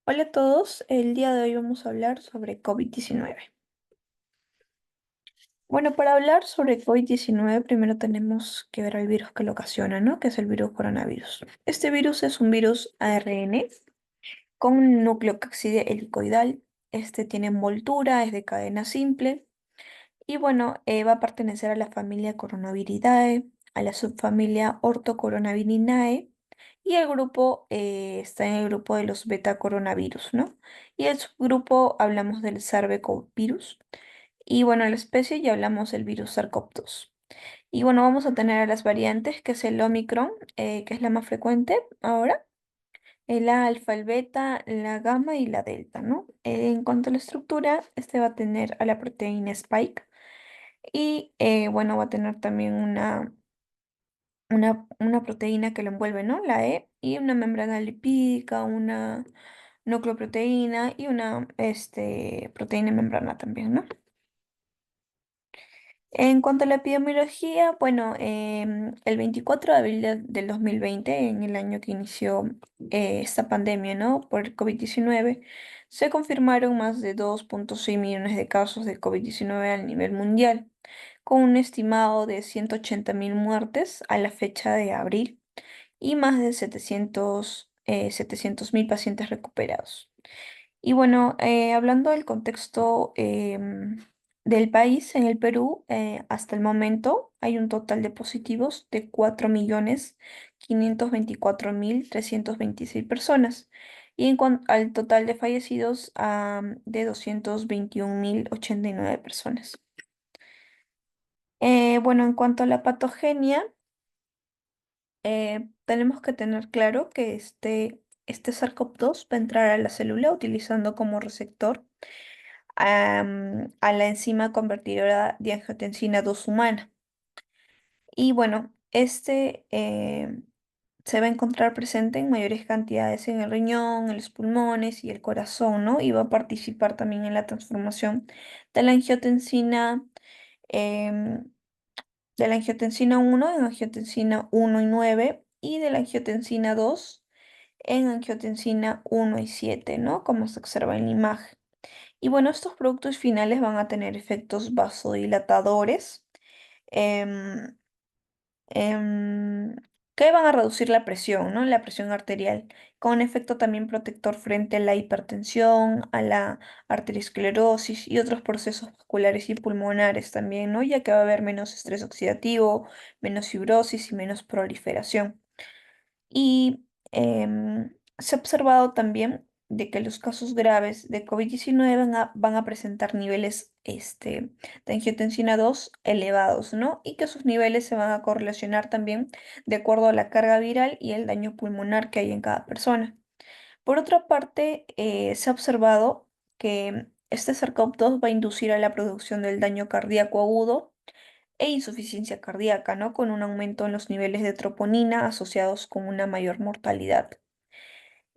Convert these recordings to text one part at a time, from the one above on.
Hola a todos, el día de hoy vamos a hablar sobre COVID-19. Bueno, para hablar sobre COVID-19 primero tenemos que ver el virus que lo ocasiona, ¿no? Que es el virus coronavirus. Este virus es un virus ARN con un núcleo cápside helicoidal. Este tiene envoltura, es de cadena simple y bueno, va a pertenecer a la familia Coronaviridae, a la subfamilia Orthocoronavirinae y el grupo está en el grupo de los beta coronavirus, ¿no? Y el subgrupo hablamos del Sarbecovirus. Y bueno, la especie ya hablamos del virus SARS-CoV-2. Y bueno, vamos a tener a las variantes, que es el Omicron, que es la más frecuente ahora, el alfa, el beta, la gamma y la delta, ¿no? En cuanto a la estructura, este va a tener a la proteína Spike y bueno, va a tener también una proteína que lo envuelve, ¿no? La E, y una membrana lipídica, una nucleoproteína y una proteína en membrana también, ¿no? En cuanto a la epidemiología, bueno, el 24 de abril del 2020, en el año que inició esta pandemia, ¿no? Por el COVID-19, se confirmaron más de 2,6 millones de casos de COVID-19 a nivel mundial, con un estimado de 180.000 muertes a la fecha de abril y más de 700.000 pacientes recuperados. Y bueno, hablando del contexto del país, en el Perú, hasta el momento hay un total de positivos de 4.524.326 personas. Y en cuanto al total de fallecidos, de 221.089 personas. Bueno, en cuanto a la patogenia, tenemos que tener claro que este SARS-CoV-2 va a entrar a la célula utilizando como receptor a la enzima convertidora de angiotensina 2 humana. Y bueno, se va a encontrar presente en mayores cantidades en el riñón, en los pulmones y el corazón, ¿no? Y va a participar también en la transformación de la angiotensina, em, de la angiotensina 1 en angiotensina 1 y 9 y de la angiotensina 2 en angiotensina 1 y 7, ¿no? Como se observa en la imagen. Y bueno, estos productos finales van a tener efectos vasodilatadores em, em, que van a reducir la presión, ¿no? La presión arterial, con efecto también protector frente a la hipertensión, a la arteriosclerosis y otros procesos vasculares y pulmonares también, ¿no? Ya que va a haber menos estrés oxidativo, menos fibrosis y menos proliferación. Y se ha observado también de que los casos graves de COVID-19 van a presentar niveles de angiotensina 2 elevados, ¿no? Y que sus niveles se van a correlacionar también de acuerdo a la carga viral y el daño pulmonar que hay en cada persona. Por otra parte, se ha observado que este SARS-CoV-2 va a inducir a la producción del daño cardíaco agudo e insuficiencia cardíaca, ¿no? Con un aumento en los niveles de troponina asociados con una mayor mortalidad.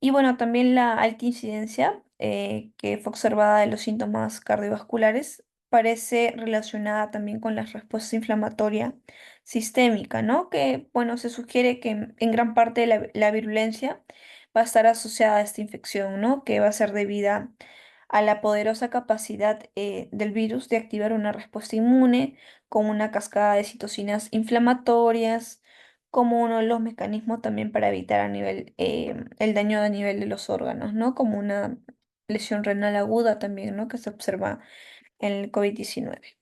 Y bueno, también la alta incidencia que fue observada de los síntomas cardiovasculares parece relacionada también con la respuesta inflamatoria sistémica, ¿no? Que, bueno, se sugiere que en gran parte la virulencia va a estar asociada a esta infección, ¿no? Que va a ser debida a la poderosa capacidad del virus de activar una respuesta inmune con una cascada de citocinas inflamatorias como uno de los mecanismos también para evitar el daño a nivel de los órganos, ¿no? Como una lesión renal aguda también, ¿no? Que se observa en el COVID-19.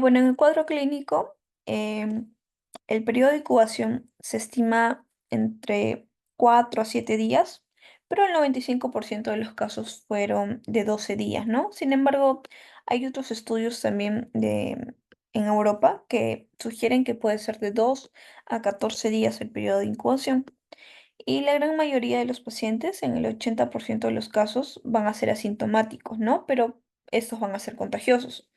Bueno, en el cuadro clínico, el periodo de incubación se estima entre 4 a 7 días, pero el 95% de los casos fueron de 12 días, ¿no? Sin embargo, hay otros estudios también en Europa que sugieren que puede ser de 2 a 14 días el periodo de incubación. Y la gran mayoría de los pacientes, en el 80% de los casos, van a ser asintomáticos, ¿no? Pero estos van a ser contagiosos.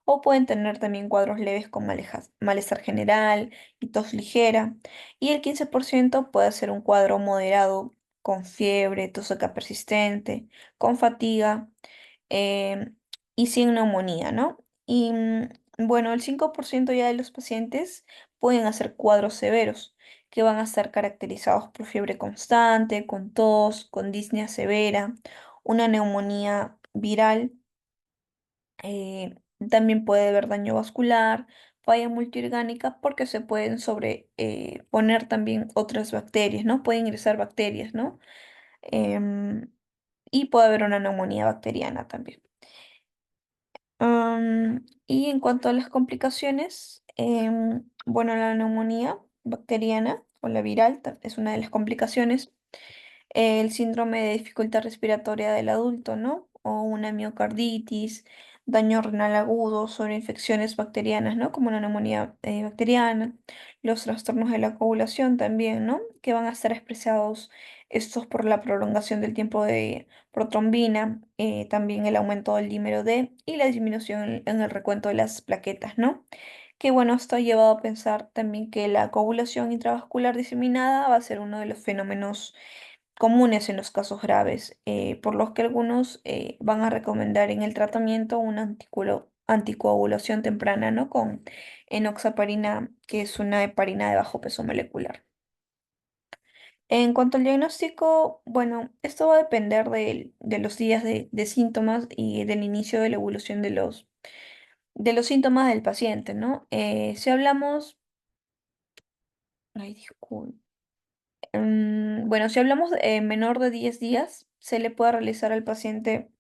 O pueden tener también cuadros leves con malestar general y tos ligera. Y el 15% puede ser un cuadro moderado con fiebre, tos seca persistente, con fatiga em, y sin neumonía, ¿no? Bueno, el 5% ya de los pacientes pueden hacer cuadros severos que van a estar caracterizados por fiebre constante, con tos, con disnea severa, una neumonía viral. También puede haber daño vascular, falla multiorgánica, porque se pueden poner también otras bacterias, ¿no? Pueden ingresar bacterias, ¿no? Em, y puede haber una neumonía bacteriana también. Y en cuanto a las complicaciones, bueno, la neumonía bacteriana o la viral es una de las complicaciones. El síndrome de dificultad respiratoria del adulto, ¿no? O una miocarditis, daño renal agudo, sobreinfecciones bacterianas, ¿no? Como una neumonía bacteriana, los trastornos de la coagulación también, ¿no? Que van a estar expresados estos por la prolongación del tiempo de protrombina, también el aumento del dímero D y la disminución en el recuento de las plaquetas, ¿no? Que bueno, esto ha llevado a pensar también que la coagulación intravascular diseminada va a ser uno de los fenómenos comunes en los casos graves, por los que algunos van a recomendar en el tratamiento una anticoagulación temprana, ¿no? Con enoxaparina, que es una heparina de bajo peso molecular. En cuanto al diagnóstico, bueno, esto va a depender de los días de síntomas y del inicio de la evolución de los síntomas del paciente, ¿no? Si hablamos, ay, disculpe. Bueno, si hablamos de menor de 10 días, se le puede realizar al paciente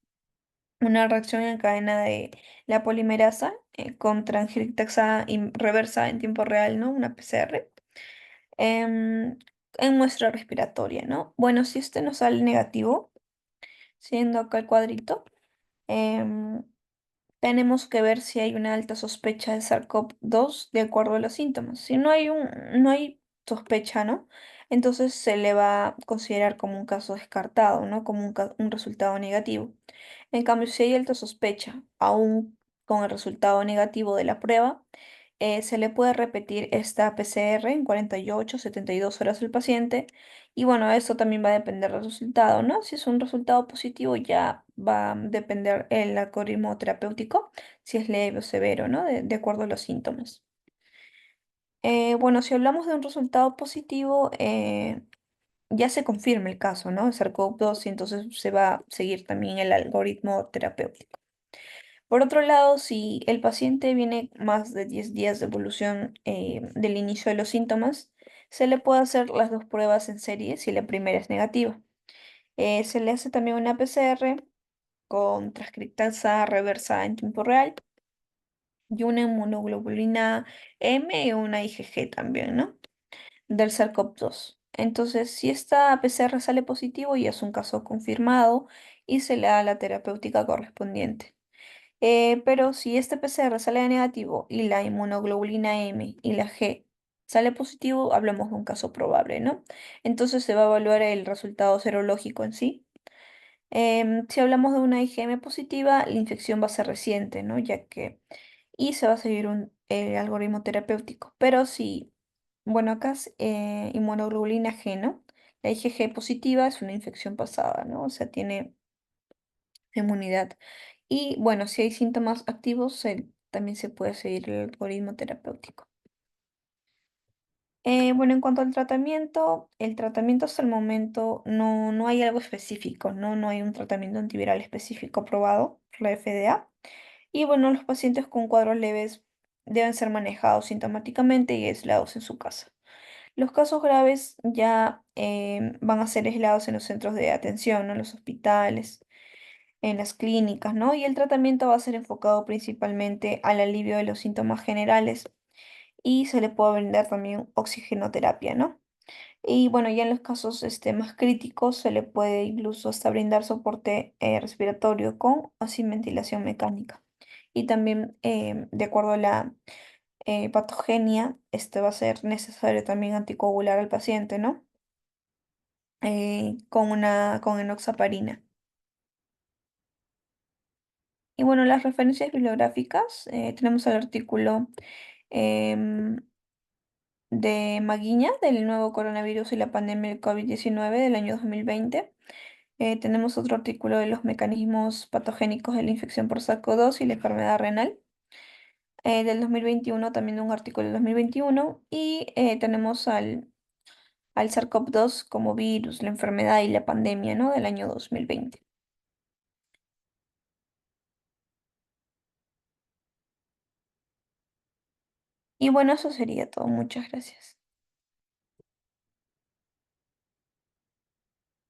una reacción en cadena de la polimerasa con transcriptasa reversa en tiempo real, ¿no? Una PCR, em, en muestra respiratoria, ¿no? Bueno, si este nos sale negativo, siendo acá el cuadrito, em, tenemos que ver si hay una alta sospecha de SARS-CoV-2 de acuerdo a los síntomas. Si no hay sospecha, ¿no? Entonces se le va a considerar como un caso descartado, ¿no? Como un resultado negativo. En cambio, si hay alta sospecha, aún con el resultado negativo de la prueba, se le puede repetir esta PCR en 48, 72 horas al paciente. Y bueno, eso también va a depender del resultado, ¿no? Si es un resultado positivo, ya va a depender el algoritmo terapéutico, si es leve o severo, ¿no? De acuerdo a los síntomas. Bueno, si hablamos de un resultado positivo, ya se confirma el caso, ¿no? De SARS-CoV-2 y entonces se va a seguir también el algoritmo terapéutico. Por otro lado, si el paciente viene más de 10 días de evolución del inicio de los síntomas, se le puede hacer las dos pruebas en serie si la primera es negativa. Se le hace también una PCR con transcriptasa reversa en tiempo real y una inmunoglobulina M y una IgG también, ¿no? Del SARS-CoV-2. Entonces, si esta PCR sale positivo, ya es un caso confirmado y se le da la terapéutica correspondiente. Pero si este PCR sale negativo y la inmunoglobulina M y la G sale positivo, hablamos de un caso probable, ¿no? Entonces se va a evaluar el resultado serológico en sí. Si hablamos de una IgM positiva, la infección va a ser reciente, ¿no? Y se va a seguir un algoritmo terapéutico. Pero si, bueno, acá es inmunoglobulina G, ¿no? La IgG positiva es una infección pasada, ¿no? O sea, tiene inmunidad. Y bueno, si hay síntomas activos, también se puede seguir el algoritmo terapéutico. Bueno, en cuanto al tratamiento, el tratamiento hasta el momento no hay algo específico, ¿no? No hay un tratamiento antiviral específico aprobado por la FDA. Y bueno, los pacientes con cuadros leves deben ser manejados sintomáticamente y aislados en su casa. Los casos graves ya van a ser aislados en los centros de atención, ¿no? En los hospitales, en las clínicas, ¿no? Y el tratamiento va a ser enfocado principalmente al alivio de los síntomas generales y se le puede brindar también oxigenoterapia, ¿no? Y bueno, ya en los casos más críticos se le puede incluso hasta brindar soporte respiratorio con o sin ventilación mecánica. Y también, de acuerdo a la patogenia, va a ser necesario también anticoagular al paciente, ¿no? Con enoxaparina. Y bueno, las referencias bibliográficas, tenemos el artículo em, de Maguiña del nuevo coronavirus y la pandemia del COVID-19 del año 2020. Tenemos otro artículo de los mecanismos patogénicos de la infección por SARS-CoV-2 y la enfermedad renal del 2021, también un artículo del 2021. Y tenemos al al SARS-CoV-2 como virus, la enfermedad y la pandemia, ¿no? del año 2020. Y bueno, eso sería todo. Muchas gracias.